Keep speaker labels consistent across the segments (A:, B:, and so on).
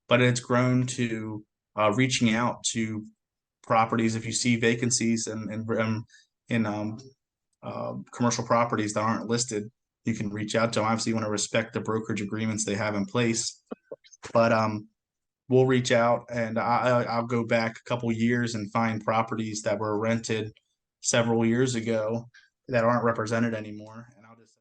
A: but it's grown to reaching out to properties. If you see vacancies in commercial properties that aren't listed, you can reach out to them. Obviously, you want to respect the brokerage agreements they have in place, but we'll reach out and I'll go back a couple years and find properties that were rented several years ago that aren't represented anymore. And I'll just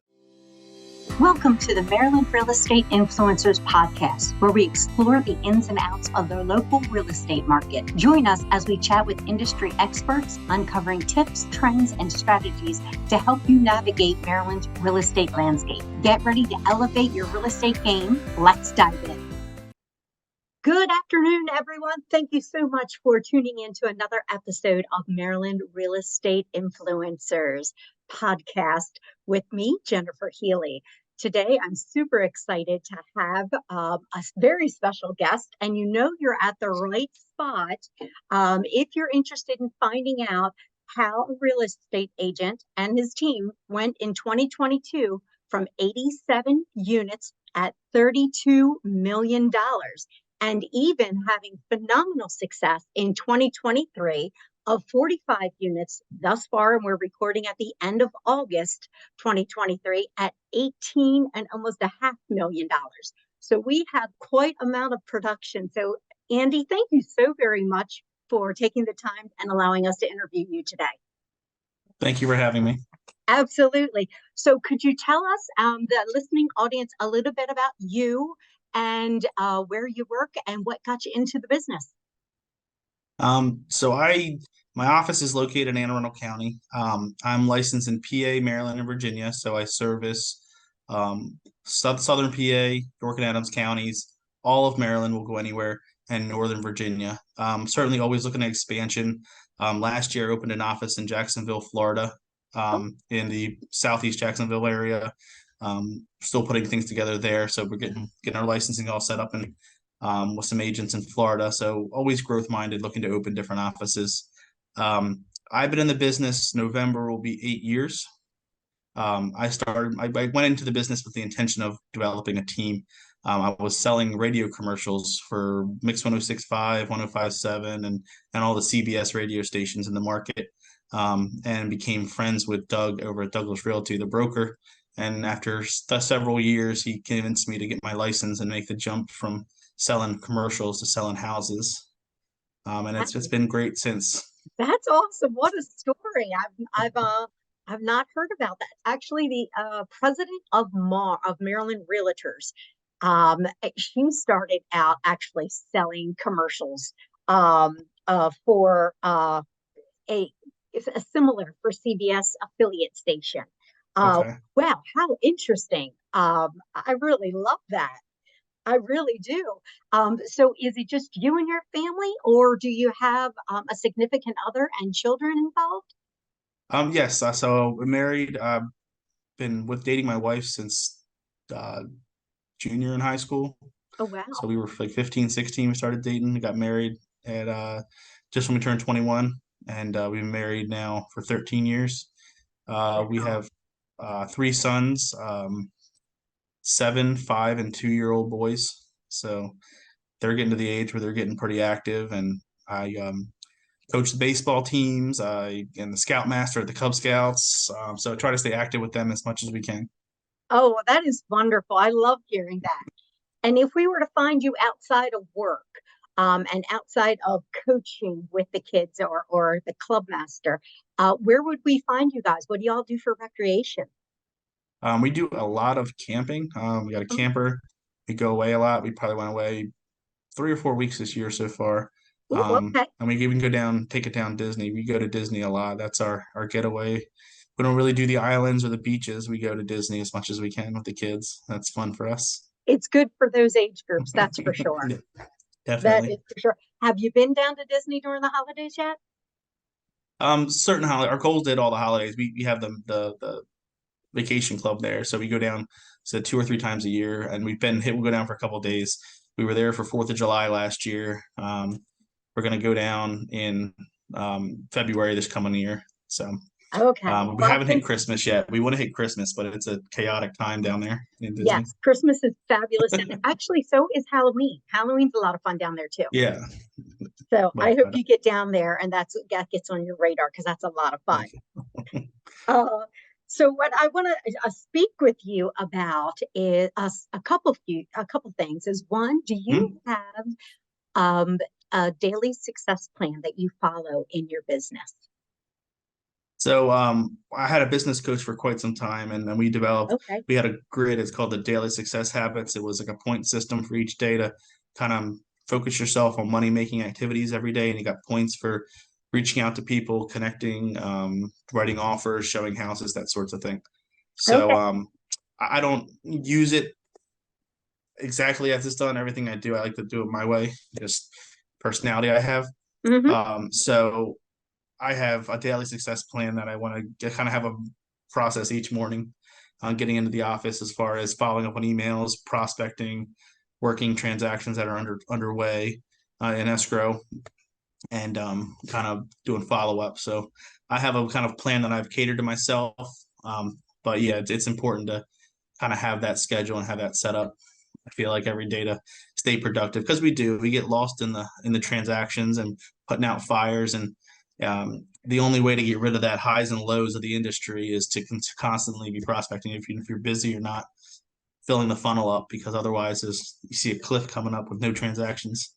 B: Welcome to the Maryland Real Estate Influencers Podcast, where we explore the ins and outs of the local real estate market. Join us as we chat with industry experts, uncovering tips, trends, and strategies to help you navigate Maryland's real estate landscape. Get ready to elevate your real estate game. Let's dive in. Good afternoon, everyone. Thank you so much for tuning in to another episode of Maryland Real Estate Influencers Podcast with me, Jennifer Healy. Today, I'm super excited to have a very special guest, and you know you're at the right spot if you're interested in finding out how a real estate agent and his team went in 2022 from 87 units at $32 million. And even having phenomenal success in 2023 of 45 units thus far, and we're recording at the end of August 2023 at 18 and almost $500,000. So we have quite amount of production. So Andy, thank you so very much for taking the time and allowing us to interview you today.
A: Thank you for having me.
B: Absolutely. So could you tell us, the listening audience, a little bit about you and where you work and what got you into the business?
A: My office is located in Anne Arundel County. I'm licensed in PA, Maryland, and Virginia. So I service Southern PA, York and Adams counties, all of Maryland will go anywhere, and Northern Virginia. Certainly always looking at expansion. Last year I opened an office in Jacksonville, Florida, in the Southeast Jacksonville area. Still putting things together there. So we're getting our licensing all set up and with some agents in Florida. So always growth minded, looking to open different offices. I've been in the business. November will be 8 years. I went into the business with the intention of developing a team. I was selling radio commercials for Mix 106.5, 105.7, and all the CBS radio stations in the market, and became friends with Doug over at Douglas Realty, the broker. And after several years, he convinced me to get my license and make the jump from selling commercials to selling houses. And it's been great since.
B: That's awesome. What a story. I've not heard about that. Actually, the president of Maryland Realtors, she started out actually selling commercials for a similar for CBS affiliate station.
A: Okay.
B: Wow, how interesting. I really love that. I really do. So is it just you and your family, or do you have a significant other and children involved?
A: Yes. So we're married. Been dating my wife since uh, junior in high school.
B: Oh, wow.
A: So we were like 15, 16. We started dating. We got married at just when we turned 21, and we've been married now for 13 years. We have three sons, 7, 5, and 2-year-old boys. So they're getting to the age where they're getting pretty active, and I coach the baseball teams. I am the scoutmaster at the Cub Scouts. So I try to stay active with them as much as we can.
B: Oh, well, that is wonderful. I love hearing that. And if we were to find you outside of work, and outside of coaching with the kids or the club master, where would we find you guys? What do y'all do for recreation?
A: We do a lot of camping. We got a
B: Oh,
A: camper. We go away a lot. We probably went away 3 or 4 weeks this year so far.
B: ooh, okay.
A: And we even go down, take it down Disney. We go to Disney a lot. That's our getaway. We don't really do the islands or the beaches. We go to Disney as much as we can with the kids. That's fun for us.
B: It's good for those age groups, that's for sure.
A: Yeah,
B: That
A: definitely.
B: is for sure. Have you been down to Disney during the holidays yet?
A: Certain holiday. Our goals did all the holidays. We have the vacation club there, so we go down so 2 or 3 times a year, and we'll go down for a couple of days. We were there for 4th of July last year. We're gonna go down in February this coming year. So
B: Okay.
A: We
B: Well,
A: haven't hit Christmas yet. We want to hit Christmas, but it's a chaotic time down there in Disney.
B: yes, Christmas is fabulous. And actually, so is Halloween. Halloween's a lot of fun down there too.
A: Yeah,
B: So I
A: but
B: hope you get down there and that gets on your radar because that's a lot of fun.
A: thank you.
B: Uh, so what I want to speak with you about is a couple things. Is one, do you
A: Hmm?
B: have um, a daily success plan that you follow in your business?
A: So I had a business coach for quite some time, and then
B: Okay.
A: we had a grid. It's called the Daily Success Habits. It was like a point system for each day to kind of focus yourself on money making activities every day, and you got points for reaching out to people, connecting, writing offers, showing houses, that sorts of thing. So
B: Okay.
A: I don't use it exactly as it's done. Everything I do, I like to do it my way. Just personality I have.
B: Hmm.
A: So I have a daily success plan that I want to kind of have a process each morning on getting into the office as far as following up on emails, prospecting, working transactions that are underway in escrow, and kind of doing follow up. So I have a kind of plan that I've catered to myself. But yeah, it's important to kind of have that schedule and have that set up. I feel like every day to stay productive because we get lost in the transactions and putting out fires, and the only way to get rid of that highs and lows of the industry is to constantly be prospecting. If you're busy, you're not filling the funnel up, because otherwise there's you see a cliff coming up with no transactions.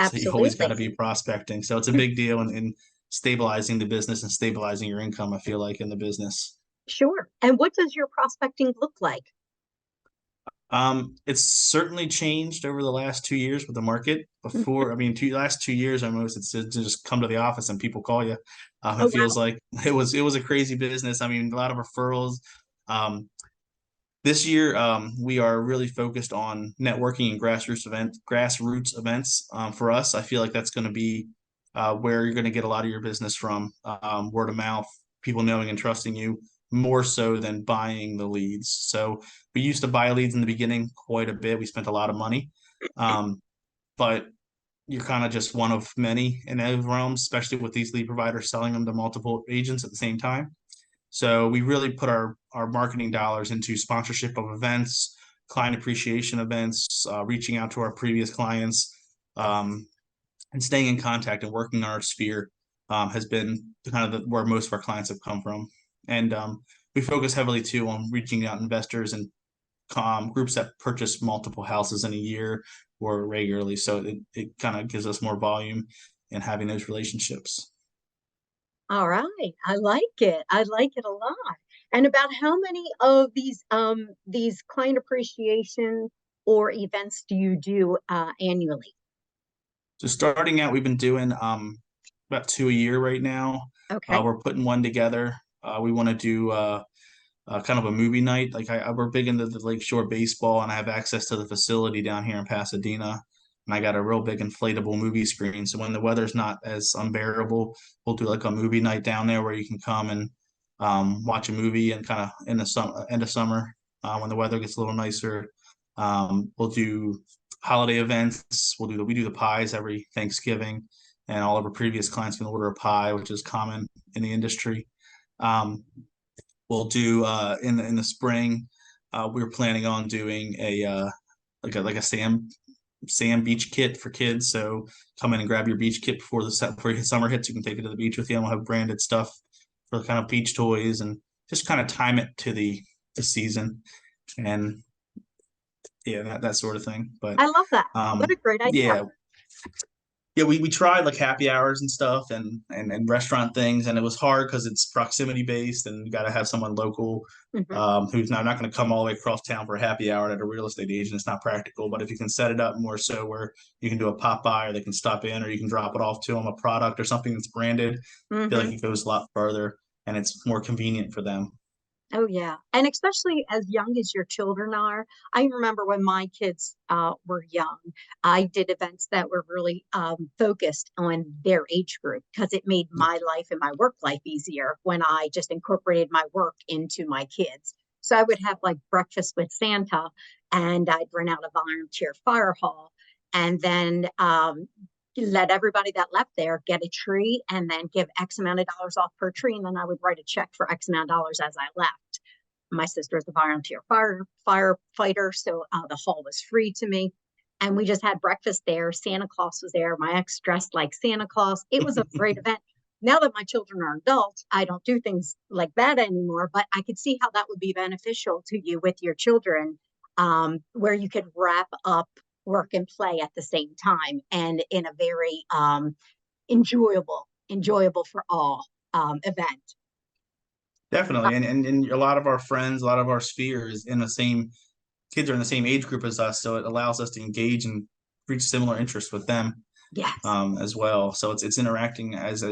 A: So you've always got to
B: Absolutely.
A: be prospecting. So it's a big deal in stabilizing the business and stabilizing your income, I feel like, in the business.
B: Sure. And what does your prospecting look like?
A: It's certainly changed over the last 2 years with the market. Before, I mean, last 2 years almost, it's to just come to the office and people call you.
B: Oh,
A: It feels
B: wow.
A: like it was a crazy business. I mean, a lot of referrals. Um, this year, we are really focused on networking and grassroots events. For us, I feel like that's going to be where you're going to get a lot of your business from, word of mouth, people knowing and trusting you more so than buying the leads. So we used to buy leads in the beginning quite a bit. We spent a lot of money, um, but you're kind of just one of many in those realms, especially with these lead providers selling them to multiple agents at the same time. So we really put our marketing dollars into sponsorship of events, client appreciation events, reaching out to our previous clients, um, and staying in contact and working in our sphere has been kind of where most of our clients have come from. And we focus heavily too on reaching out investors and groups that purchase multiple houses in a year or regularly. So it kind of gives us more volume in having those relationships.
B: All right. I like it. I like it a lot. And about how many of these client appreciation or events do you do annually?
A: So starting out, we've been doing about two a year right now.
B: Okay.
A: We're putting one together. We want to do kind of a movie night. Like we're big into the Lakeshore baseball, and I have access to the facility down here in Pasadena. And I got a real big inflatable movie screen. So when the weather's not as unbearable, we'll do like a movie night down there where you can come and watch a movie, and kind of in the end of summer, when the weather gets a little nicer. We'll do holiday events. We do the pies every Thanksgiving, and all of our previous clients can order a pie, which is common in the industry. Um, we'll do in the spring. We were planning on doing a like a sand beach kit for kids. So come in and grab your beach kit before your summer hits. You can take it to the beach with you, and we'll have branded stuff for kind of beach toys, and just kind of time it to the season, and yeah, that sort of thing. But
B: I love that. What a great idea.
A: yeah, we tried like happy hours and stuff, and restaurant things, and it was hard because it's proximity based, and you got to have someone local
B: Hmm.
A: who's not going to come all the way across town for a happy hour at a real estate agent. It's not practical. But if you can set it up more so where you can do a pop by, or they can stop in, or you can drop it off to them a product or something that's branded, I feel like
B: Hmm.
A: it goes a lot further, and it's more convenient for them.
B: Oh, yeah. And especially as young as your children are. I remember when my kids were young, I did events that were really focused on their age group because it made my life and my work life easier when I just incorporated my work into my kids. So I would have like breakfast with Santa, and I'd rent out a volunteer fire hall. And then let everybody that left there get a tree and then give X amount of dollars off per tree. And then I would write a check for X amount of dollars as I left. My sister is a volunteer firefighter, so the hall was free to me. And we just had breakfast there. Santa Claus was there. My ex dressed like Santa Claus. It was a great event. Now that my children are adults, I don't do things like that anymore, but I could see how that would be beneficial to you with your children, where you could wrap up work and play at the same time and in a very enjoyable for all event.
A: Definitely. And a lot of our friends, a lot of our sphere is in the same kids are in the same age group as us. So it allows us to engage and reach similar interests with them
B: Yes.
A: as well. So it's interacting as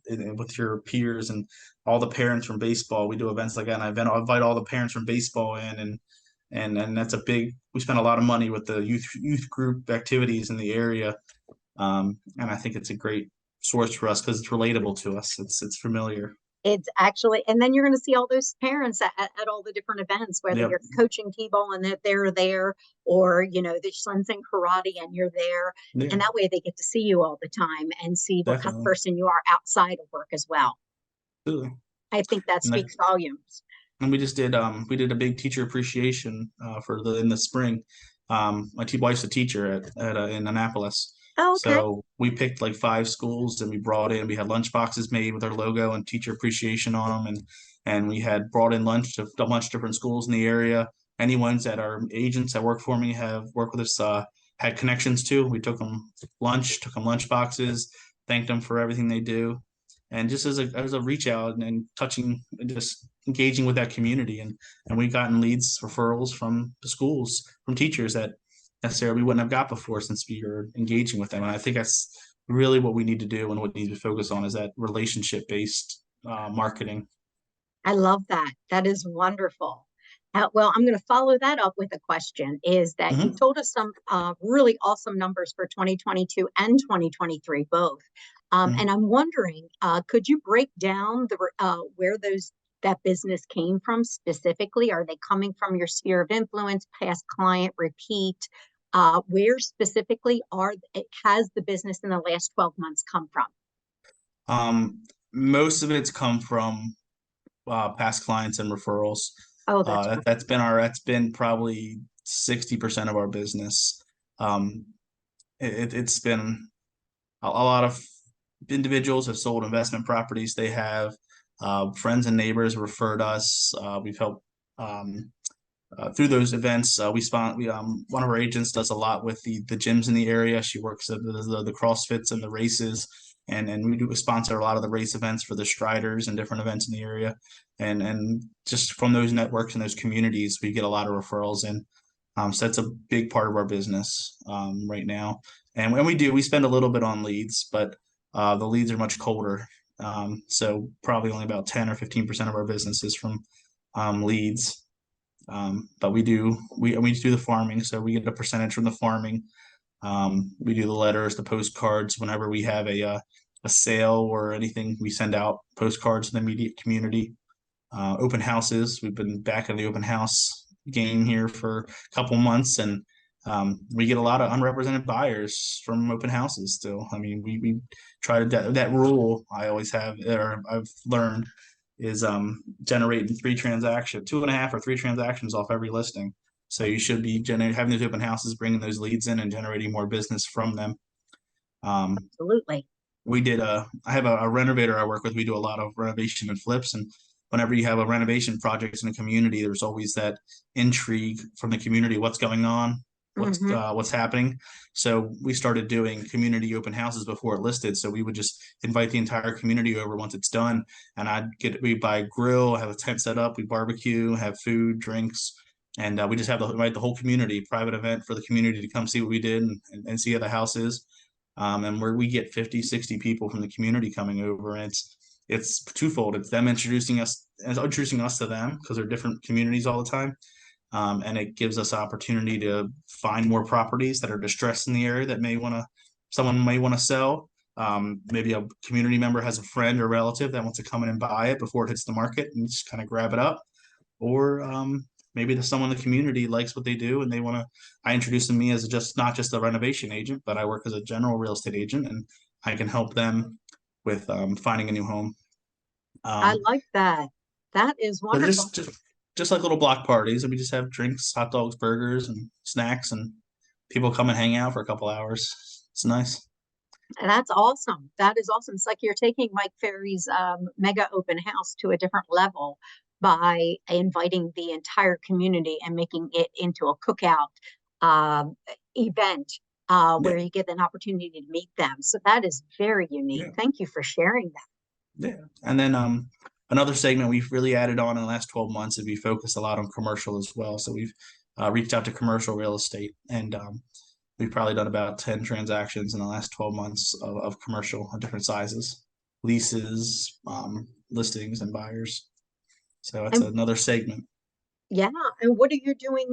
A: with your peers and all the parents from baseball. We do events like that, and I invite all the parents from baseball in, and that's we spend a lot of money with the youth group activities in the area. And I think it's a great source for us because it's relatable to us. It's familiar.
B: It's actually, and then you're going to see all those parents at all the different events, whether
A: Yep.
B: you're coaching t-ball and that they're there, or their son's in karate and you're there,
A: Yeah,
B: and that way they get to see you all the time and see what kind of
A: definitely.
B: person you are outside of work as well.
A: Absolutely.
B: I think that
A: And,
B: speaks volumes.
A: and we did a big teacher appreciation in the spring. My wife's a teacher in Annapolis.
B: Oh, okay.
A: So we picked like 5 schools and we had lunch boxes made with our logo and teacher appreciation on them. And we had brought in lunch to a bunch of different schools in the area. Any ones that our agents that work for me have worked with us, had connections to. We took them lunch boxes, thanked them for everything they do. And just as a reach out and touching, just engaging with that community. And we've gotten leads, referrals from the schools, from teachers that necessarily we wouldn't have got before since we were engaging with them. And I think that's really what we need to do and what we need to focus on is that relationship based marketing.
B: I love that. That is wonderful. Well, I'm going to follow that up with a question is that you
A: Mm-hmm.
B: told us some really awesome numbers for 2022 and 2023, both.
A: Mm-hmm.
B: And I'm wondering, could you break down where that business came from specifically? Are they coming from your sphere of influence, past client, repeat? Where specifically has the business in the last 12 months come from?
A: Most of it's come from past clients and referrals.
B: Oh, that's
A: That's been probably 60% of our business. Um, it's been a lot of individuals have sold investment properties. They have friends and neighbors referred us. We've helped through those events. One of our agents does a lot with the gyms in the area. She works at the CrossFits and the races, and we do sponsor a lot of the race events for the Striders and different events in the area. And just from those networks and those communities, we get a lot of referrals in. So that's a big part of our business right now. And when we spend a little bit on leads, but the leads are much colder. So probably only about 10 or 15% of our business is from leads. But we do the farming, so we get a percentage from the farming. We do the letters, the postcards. Whenever we have a sale or anything, we send out postcards to the immediate community. Open houses. We've been back in the open house game here for a couple months, and we get a lot of unrepresented buyers from open houses still. I mean, we try to that rule I always have, or I've learned, is generating 2.5 or 3 transactions off every listing. So you should be having those open houses, bringing those leads in and generating more business from them.
B: Absolutely.
A: I have a renovator I work with. We do a lot of renovation and flips. And whenever you have a renovation project in a community, there's always that intrigue from the community. What's going on? What's happening? So we started doing community open houses before it listed. So we would just invite the entire community over once it's done. And we buy a grill, have a tent set up, we barbecue, have food, drinks. And we just invite the whole community, private event for the community to come see what we did and see how the house is. And where we get 50, 60 people from the community coming over, and it's twofold. It's them introducing us to them because they're different communities all the time. And it gives us opportunity to find more properties that are distressed in the area that someone may want to sell. Maybe a community member has a friend or relative that wants to come in and buy it before it hits the market and just kind of grab it up. Or maybe someone in the community likes what they do and I introduce them to me as not just a renovation agent, but I work as a general real estate agent, and I can help them with finding a new home.
B: I
A: Um,
B: like that. That is
A: so
B: wonderful.
A: just like little block parties, and we just have drinks, hot dogs, burgers, and snacks, and people come and hang out for a couple hours. It's nice.
B: That's awesome. That is awesome. It's like you're taking Mike Ferry's mega open house to a different level by inviting the entire community and making it into a cookout um, event
A: Yeah,
B: where you get an opportunity to meet them. So that is very unique.
A: yeah,
B: Thank you for sharing that.
A: yeah. And then another segment we've really added on in the last 12 months is we focus a lot on commercial as well. So we've reached out to commercial real estate, and we've probably done about 10 transactions in the last 12 months of commercial of different sizes, leases, listings, and buyers. So that's
B: And
A: another segment.
B: yeah, and what are you doing?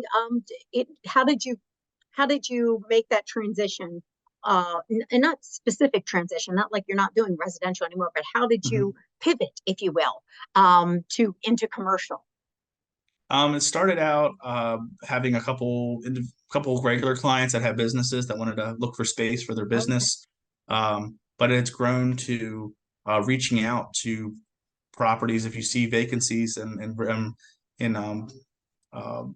B: How did you make that transition? And not specific transition, not like you're not doing residential anymore, but how did
A: Mhm.
B: you pivot, if you will, to into commercial?
A: It started out having couple of regular clients that had businesses that wanted to look for space for their
B: Okay.
A: business, but it's grown to reaching out to properties. If you see vacancies in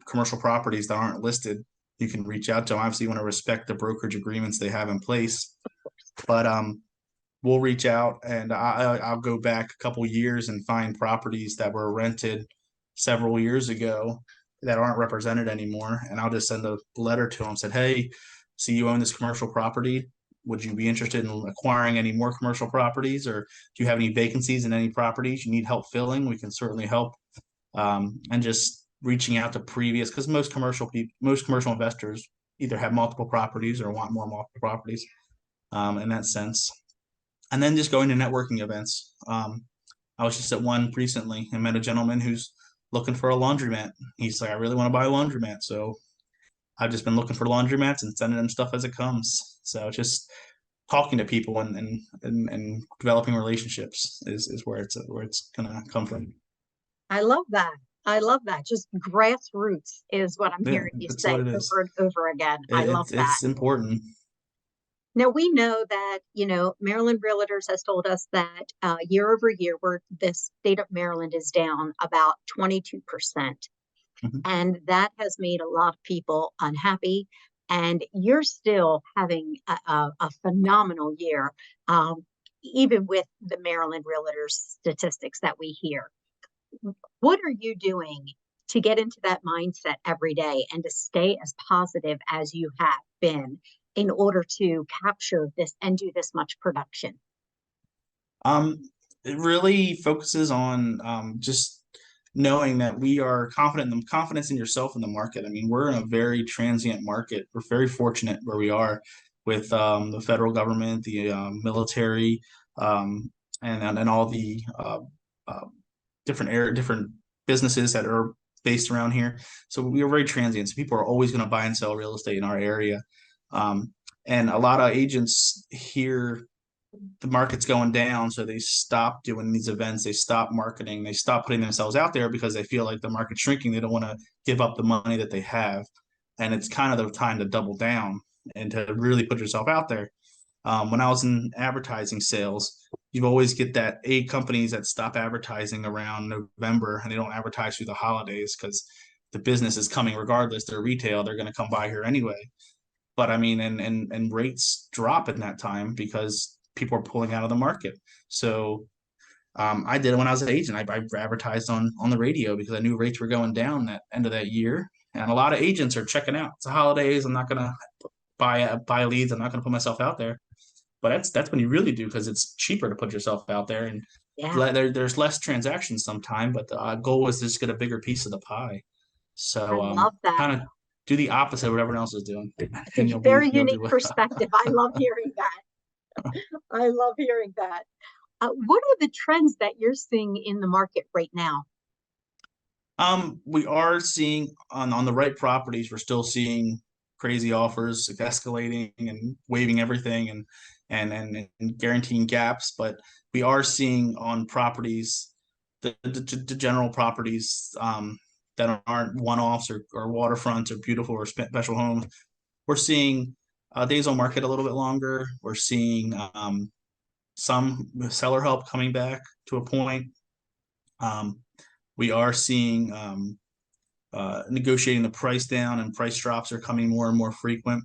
A: commercial properties that aren't listed, you can reach out to them. Obviously, you want to respect the brokerage agreements they have in place, but we'll reach out, and I'll go back a couple years and find properties that were rented several years ago that aren't represented anymore, and I'll just send a letter to them, said, hey, see, you own this commercial property. Would you be interested in acquiring any more commercial properties, or do you have any vacancies in any properties you need help filling? We can certainly help. And just reaching out to previous, because most commercial investors either have multiple properties or want more multiple properties, in that sense. And then just going to networking events. I was just at one recently and met a gentleman who's looking for a laundromat. He's like, I really want to buy a laundromat. So I've just been looking for laundromats and sending them stuff as it comes. So just talking to people and developing relationships is where it's gonna come from.
B: I love that. I love that. Just grassroots is what I'm
A: Yeah,
B: hearing you
A: that's what
B: say
A: it is.
B: over and over again. I love that.
A: It's important.
B: Now we know that, Maryland Realtors has told us that year over year, the state of Maryland is down about 22%.
A: Mhm.
B: And that has made a lot of people unhappy. And you're still having a phenomenal year, even with the Maryland Realtors statistics that we hear. What are you doing to get into that mindset every day and to stay as positive as you have been in order to capture this and do this much production?
A: Um, it really focuses on just knowing that we are confident in the confidence in yourself in the market. I mean, we're in a very transient market. We're very fortunate where we are with the federal government, the military, um, and all the uh, different businesses that are based around here. So we are very transient. So people are always going to buy and sell real estate in our area. Um, and a lot of agents here, the market's going down, so they stop doing these events, they stop marketing, they stop putting themselves out there because they feel like the market's shrinking. They don't want to give up the money that they have, and it's kind of the time to double down and to really put yourself out there. When I was in advertising sales, you always get that 8 companies that stop advertising around November, and they don't advertise through the holidays because the business is coming regardless. They're retail, they're going to come by here anyway. But I mean, and rates drop in that time because people are pulling out of the market. So I did it when I was an agent. I advertised on the radio because I knew rates were going down that end of that year, and a lot of agents are checking out. It's the holidays. I'm not gonna buy leads. I'm not gonna put myself out there. But that's when you really do, because it's cheaper to put yourself out there, and
B: Yeah,
A: there's less transactions sometime. But the goal is to just get a bigger piece of the pie.
B: I
A: So
B: love that.
A: kind of do the opposite of what everyone else is doing, and
B: Very
A: you'll do
B: unique
A: well.
B: perspective. I love hearing that. I love hearing that. What are the trends that you're seeing in the market right now?
A: We are seeing on the right properties, we're still seeing crazy offers, like escalating and waiving everything and guaranteeing gaps. But we are seeing on properties, the general properties, that aren't one-offs or waterfronts or beautiful or special homes. We're seeing days on market a little bit longer. We're seeing some seller help coming back to a point. We are seeing negotiating the price down, and price drops are coming more and more frequent.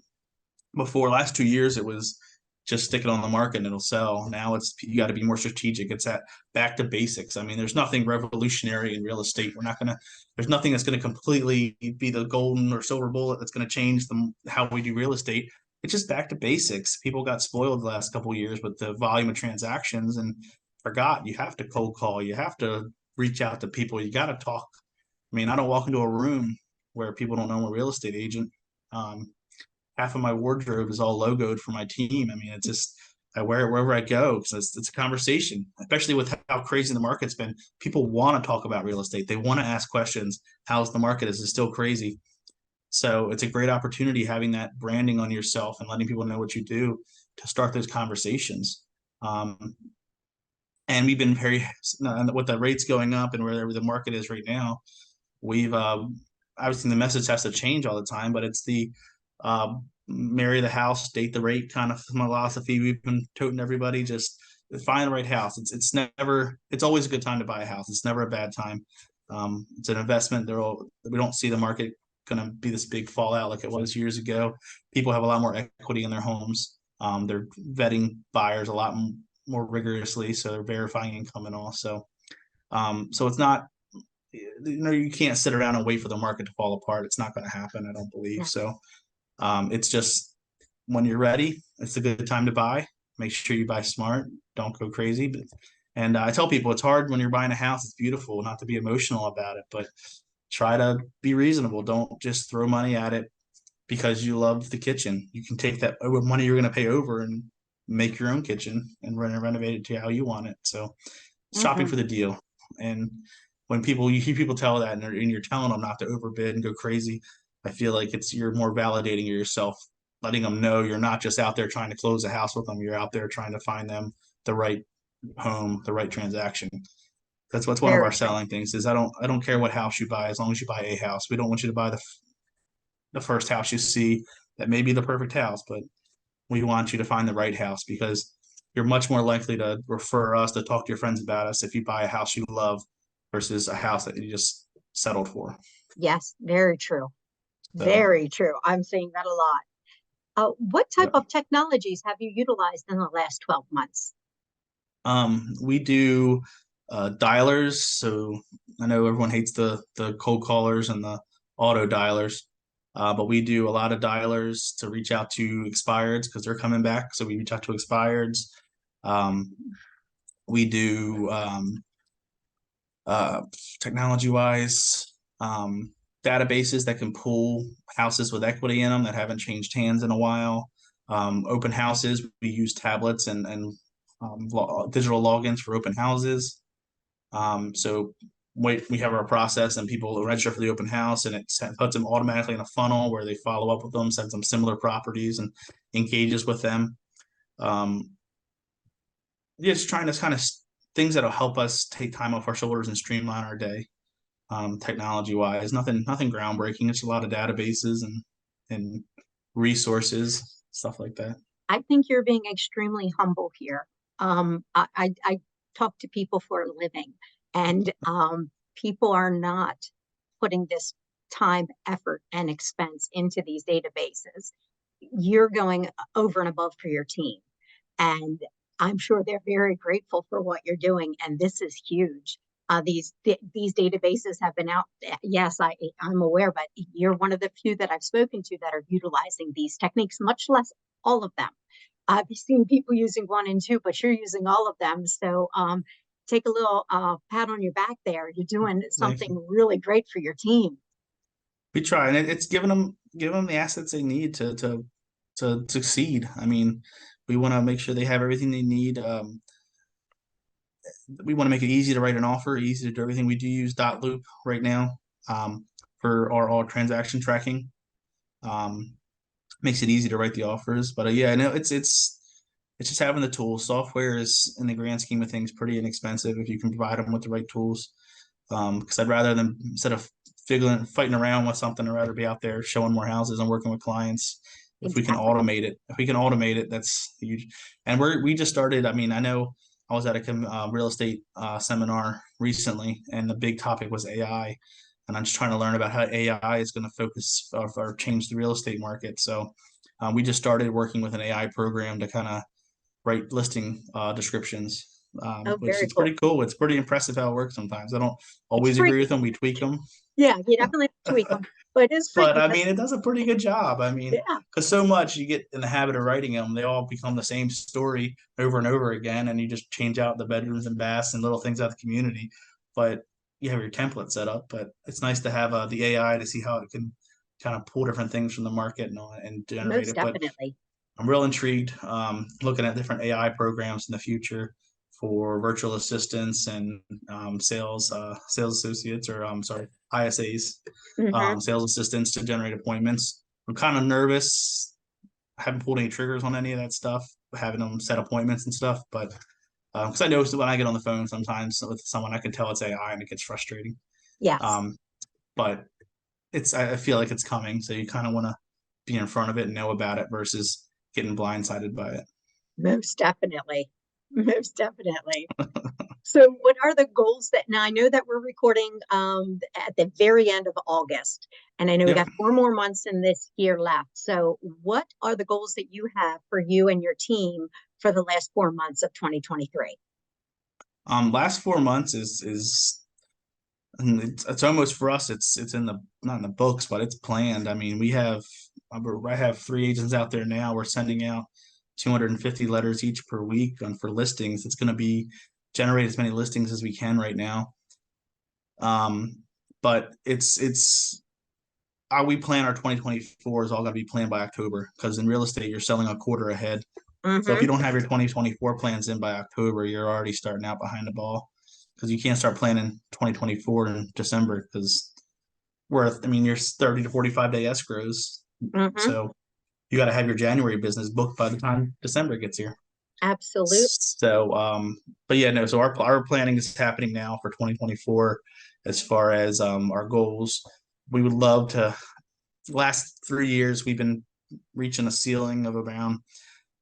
A: Before, last 2 years, it was just stick it on the market and it'll sell. Now you got to be more strategic. It's back to basics. I mean, there's nothing revolutionary in real estate. There's nothing that's going to completely be the golden or silver bullet that's going to change how we do real estate. It's just back to basics. People got spoiled the last couple of years with the volume of transactions and forgot you have to cold call. You have to reach out to people. You got to talk. I mean, I don't walk into a room where people don't know I'm a real estate agent. Half of my wardrobe is all logoed for my team. I mean, it's just, I wear it wherever I go because it's a conversation, especially with how crazy the market's been. People want to talk about real estate. They want to ask questions. How's the market? Is it still crazy? So it's a great opportunity having that branding on yourself and letting people know what you do to start those conversations. And we've been with the rates going up and wherever the market is right now, we've obviously the message has to change all the time, but it's the marry the house, date the rate kind of philosophy we've been toting everybody. Just find the right house. It's always a good time to buy a house. It's never a bad time. It's an investment. We don't see the market going to be this big fallout like it was years ago. People have a lot more equity in their homes. They're vetting buyers a lot more rigorously, so they're verifying income and all. So it's not, you can't sit around and wait for the market to fall apart. It's not going to happen, I don't believe. So it's just when you're ready, it's a good time to buy. Make sure you buy smart. Don't go crazy. And I tell people it's hard when you're buying a house. It's beautiful, not to be emotional about it, but try to be reasonable. Don't just throw money at it because you love the kitchen. You can take that money you're going to pay over and make your own kitchen and renovate it to how you want it. So shopping for the deal. And when you hear people tell that and you're telling them not to overbid and go crazy, I feel like you're more validating yourself, letting them know you're not just out there trying to close a house with them. You're out there trying to find them the right home, the right transaction. That's what's one of our selling things is I don't care what house you buy as long as you buy a house. We don't want you to buy the first house you see that may be the perfect house, but we want you to find the right house because you're much more likely to refer us, to talk to your friends about us if you buy a house you love versus a house that you just settled for.
B: Yes, very true. So, very true. I'm seeing that a lot. What type of technologies have you utilized in the last 12 months?
A: We do dialers. So I know everyone hates the cold callers and the auto dialers, but we do a lot of dialers to reach out to expireds because they're coming back. So we reach out to expireds. We do technology-wise databases that can pull houses with equity in them that haven't changed hands in a while. Open houses, we use tablets and digital logins for open houses. So we have our process and people register for the open house and it puts them automatically in a funnel where they follow up with them, sends them similar properties and engages with them. Just trying to kind of things that'll help us take time off our shoulders and streamline our day. Technology wise, nothing groundbreaking. It's a lot of databases and resources, stuff like that.
B: I think you're being extremely humble here. I talk to people for a living, and people are not putting this time, effort, and expense into these databases. You're going over and above for your team, and I'm sure they're very grateful for what you're doing, and this is huge. These databases have been out. Yes, I'm aware, but you're one of the few that I've spoken to that are utilizing these techniques, much less all of them. I've seen people using 1 and 2, but you're using all of them. So take a little pat on your back there. You're doing something really great for your team.
A: We try, and it's giving them the assets they need to succeed. I mean, we want to make sure they have everything they need. We want to make it easy to write an offer, easy to do everything. We do use .loop right now for all transaction tracking. Makes it easy to write the offers, but yeah, I know it's just having the tools. Software is, in the grand scheme of things, pretty inexpensive if you can provide them with the right tools. Because I'd rather them, instead of fighting around with something. I'd rather be out there showing more houses and working with clients. If we can
B: Exactly.
A: automate it, that's huge. And we just started. I mean, I know I was at a real estate seminar recently, and the big topic was AI. And I'm just trying to learn about how AI is going to focus or change the real estate market. So we just started working with an AI program to kind of write listing descriptions,
B: Oh,
A: which
B: very
A: is
B: cool.
A: pretty cool. It's pretty impressive how it works sometimes. I don't
B: It's
A: always agree with
B: freaky.
A: them. We tweak them,
B: Yeah, you definitely tweak them, but it is
A: but
B: freaky
A: I
B: because
A: mean, it does a pretty good job. I mean,
B: yeah,
A: because so much you get in the habit of writing them, they all become the same story over and over again, and you just change out the bedrooms and baths and little things out the community. But you have your template set up. But it's nice to have the AI to see how it can kind of pull different things from the market and generate
B: most
A: it. But
B: definitely.
A: I'm real intrigued, looking at different AI programs in the future for virtual assistants and sales associates, or sorry, ISAs,
B: Hmm.
A: sales assistants to generate appointments. I'm kind of nervous. I haven't pulled any triggers on any of that stuff, having them set appointments and stuff, but because I know when I get on the phone sometimes with someone, I can tell it's AI and it gets frustrating.
B: Yes,
A: Um, but I feel like it's coming, so you kind of want to be in front of it and know about it versus getting blindsided by it.
B: most definitely. Most definitely. So, what are the goals that now I know that we're recording at the very end of August, and I know we
A: Yep.
B: got 4 more months in this year left. So, what are the goals that you have for you and your team for the last 4 months of 2023?
A: Last 4 months is and it's almost for us. It's in the not in the books, but it's planned. I mean, I have 3 agents out there now. We're sending out 250 letters each per week for listings. It's going to be generate as many listings as we can right now. Um, but it's we plan our 2024 is all going to be planned by October because in real estate you're selling a quarter ahead. So if
B: Mm-hmm.
A: you don't have your 2024 plans in by October, you're already starting out behind the ball because you can't start planning 2024 in December because I mean, you're 30 to 45 day escrows.
B: Mm-hmm.
A: So you got to have your January business booked by the time December gets here.
B: Absolutely.
A: So, but yeah, no, so our planning is happening now for 2024 as far as our goals. We would love to, last 3 years, we've been reaching a ceiling of around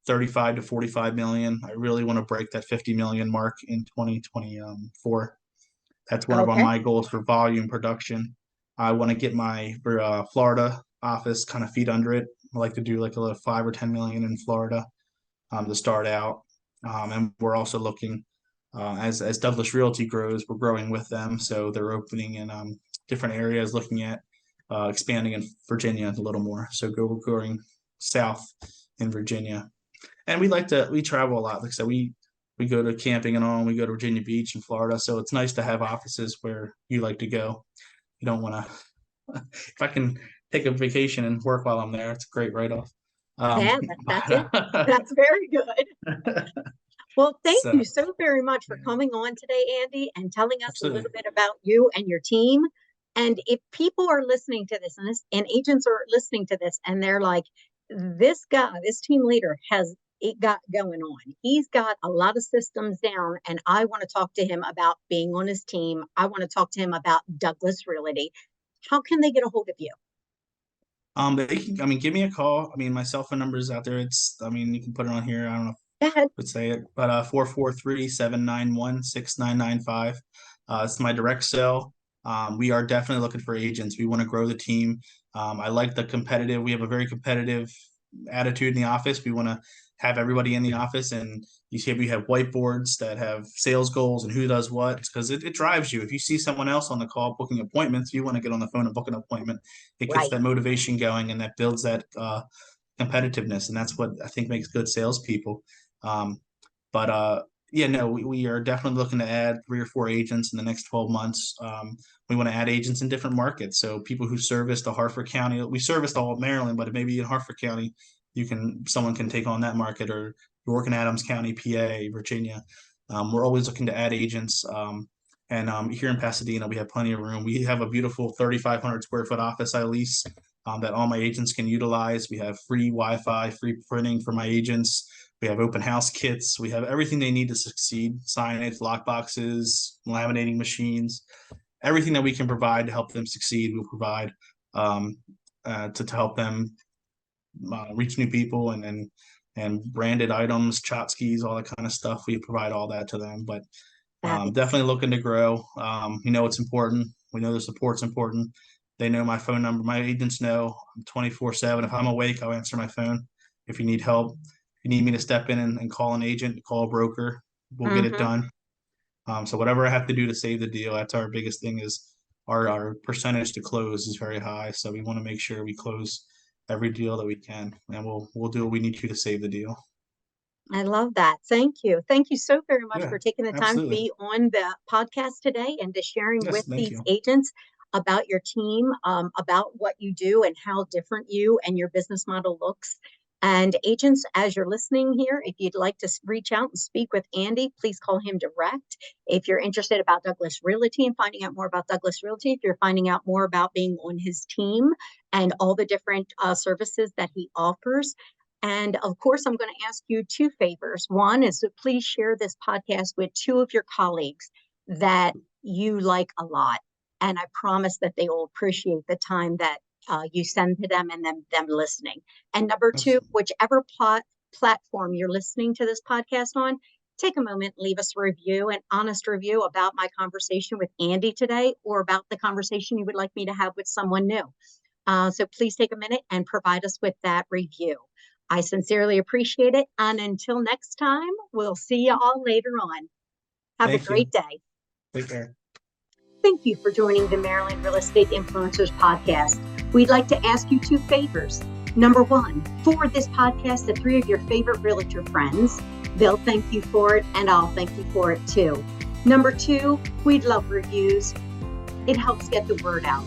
A: 35 to 45 million. I really want to break that 50 million mark in 2024. That's one of
B: Okay.
A: my goals for volume production. I want to get my Florida office kind of feet under it. I like to do like a 5 or 10 million in Florida to start out. And we're also looking as Douglas Realty grows, we're growing with them. So they're opening in different areas, looking at expanding in Virginia a little more. So going south in Virginia, and we travel a lot. Like I said, we go to camping and all. We go to Virginia Beach in Florida, so it's nice to have offices where you like to go. You don't want to. If I can take a vacation and work while I'm there, it's a great write off.
B: Yeah, that's it. That's very good. Well, thank
A: So
B: you so very much for
A: yeah,
B: coming on today, Andy, and telling us a
A: absolutely.
B: little bit about you and your team. And if people are listening to this and agents are listening to this and they're like, this guy, this team leader has it got going on. He's got a lot of systems down, and I want to talk to him about being on his team. I want to talk to him about Douglas Realty. How can they get a hold of you?
A: I mean, give me a call. I mean, my cell phone number is out there. I mean, you can put it on here. I don't know
B: Go ahead.
A: would say it, but 443-791-6995. It's my direct cell. We are definitely looking for agents. We want to grow the team. I like we have a very competitive attitude in the office. We want to have everybody in the office, and you see we have whiteboards that have sales goals and who does what, because it drives you. If you see someone else on the call booking appointments, you want to get on the phone and book an appointment. It gets
B: Right.
A: that motivation going, and that builds that competitiveness, and that's what I think makes good salespeople. Um, but yeah, no, we are definitely looking to add 3 or 4 agents in the next 12 months. We want to add agents in different markets. So people who service the Hartford County, we service all of Maryland, but maybe in Hartford County, someone can take on that market, or York and Adams County, PA, Virginia. We're always looking to add agents. And here in Pasadena, we have plenty of room. We have a beautiful 3,500 square foot office I lease that all my agents can utilize. We have free Wi-Fi, free printing for my agents. We have open house kits. We have everything they need to succeed: signage, lock boxes, laminating machines. everything that we can provide to help them succeed, we'll provide to help them reach new people and branded items, tchotchkes, all that kind of stuff. We provide all that to them, but definitely looking to grow. It's important. We know the support's important. They know my phone number. My agents know I'm 24/7. If I'm awake, I'll answer my phone. If you need help, if you need me to step in and call an agent, call a broker, we'll get it done. So whatever I have to do to save the deal, that's our biggest thing. Is our percentage to close is very high. So we want to make sure we close every deal that we can, and we'll do what we need to save the deal.
B: I love that. Thank you. Thank you so very much for taking the time to be on the podcast today and to sharing with these agents about your team, about what you do and how different you and your business model looks. And agents, as you're listening here, if you'd like to reach out and speak with Andy, please call him direct. If you're interested about Douglas Realty and finding out more about Douglas Realty, if you're finding out more about being on his team and all the different services that he offers. And of course, I'm going to ask you 2 favors. One is to please share this podcast with 2 of your colleagues that you like a lot. And I promise that they will appreciate the time that you send to them and them listening. And number 2, whichever platform you're listening to this podcast on, take a moment, leave us a review, an honest review about my conversation with Andy today, or about the conversation you would like me to have with someone new. So please take a minute and provide us with that review. I sincerely appreciate it. And until next time, we'll see you all later on. Have a great day.
A: Take care.
B: Thank you for joining the Maryland Real Estate Influencers podcast. We'd like to ask you 2 favors. Number 1, forward this podcast to 3 of your favorite realtor friends. They'll thank you for it, and I'll thank you for it too. Number 2, we'd love reviews. It helps get the word out.